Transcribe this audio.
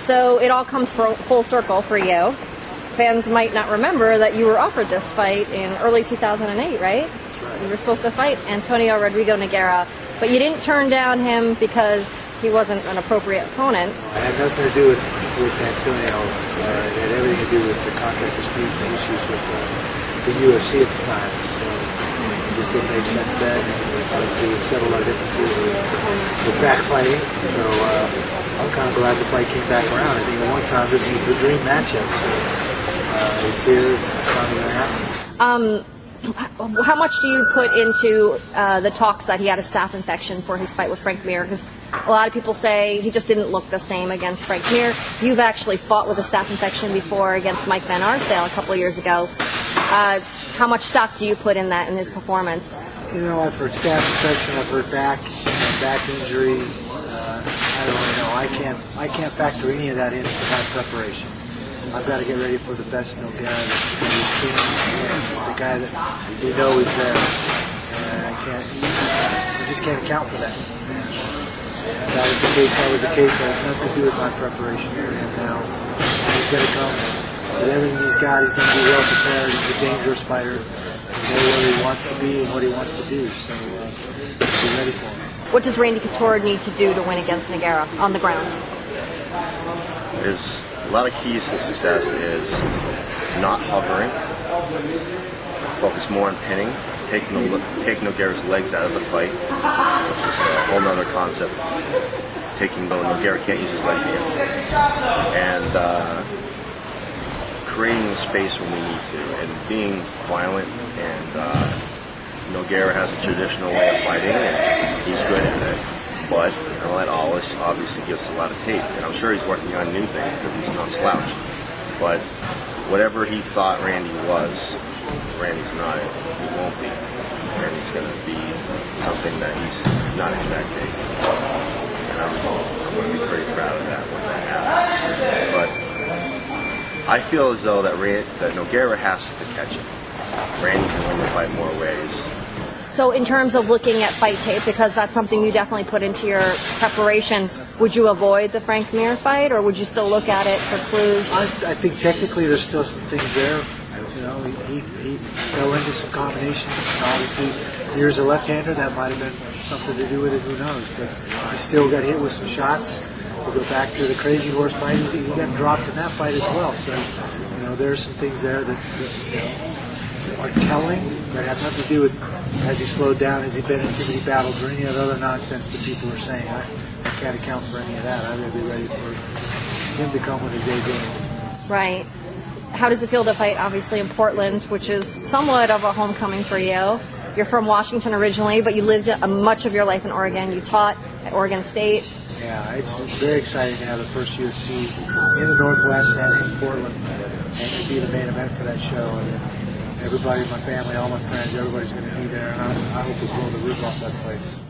So it all comes full circle for you. Fans might not remember that you were offered this fight in early 2008, right? That's right. You were supposed to fight Antonio Rodrigo Nogueira, but you didn't turn down him because he wasn't an appropriate opponent. It had nothing to do with Antonio. It had everything to do with the contract dispute and issues with the UFC at the time. So it just didn't make sense then. Obviously, we settled our differences with backfighting. So I'm kind of glad the fight came back around. I think at one time this was the dream matchup. So it's here. It's finally going to happen. How much do you put into the talks that he had a staph infection for his fight with Frank Mir? Because a lot of people say he just didn't look the same against Frank Mir. You've actually fought with a staph infection before against Mike Van Arsdale a couple of years ago. How much stock do you put in that in his performance? You know, I've heard staph infection. I've heard back injury. I don't really know. I can't factor any of that into my preparation. I've got to get ready for the best Nogueira that we've seen, the guy that we know is there. And I just can't account for that. And that was the case. It has nothing to do with my preparation here and now. He's going to come with everything he's got. He's going to be well prepared. He's a dangerous fighter. He knows what he wants to be and what he wants to do. So be ready for him. What does Randy Couture need to do to win against Nogueira on the ground? There's a lot of keys to success is not hovering, focus more on pinning, take Nogueira's legs out of the fight, which is a whole nother concept. Nogueira can't use his legs against him. And creating the space when we need to, and being violent. And Nogueira has a traditional way of fighting, and he's good at it. But Ellen Allis obviously gives a lot of tape, and I'm sure he's working on new things because he's not slouched. But whatever he thought Randy was, Randy's not it. He won't be. Randy's going to be something that he's not expecting. And I'm going to be pretty proud of that when that happens. But I feel as though that Nogueira has to catch him. Randy can win the fight more ways. So in terms of looking at fight tape, because that's something you definitely put into your preparation, would you avoid the Frank Mir fight, or would you still look at it for clues? I think technically there's still some things there. You know, he fell into some combinations. Obviously, Mir's a left-hander. That might have been something to do with it. Who knows? But he still got hit with some shots. We go back to the Crazy Horse fight. He got dropped in that fight as well. So, you know, there's some things there that you know, are telling, that have nothing to do with has he slowed down, has he been in too many battles, or any of the other nonsense that people are saying. I can't account for any of that. I've got to be ready for him to come with his A game. Right. How does it feel to fight, obviously, in Portland, which is somewhat of a homecoming for you? You're from Washington originally, but you lived much of your life in Oregon. You taught at Oregon State. Yeah, it's very exciting to have the first UFC in the Northwest and in Portland, and to be the main event for that show. And everybody, my family, all my friends, everybody's going to be there, and I hope we blow the roof off that place.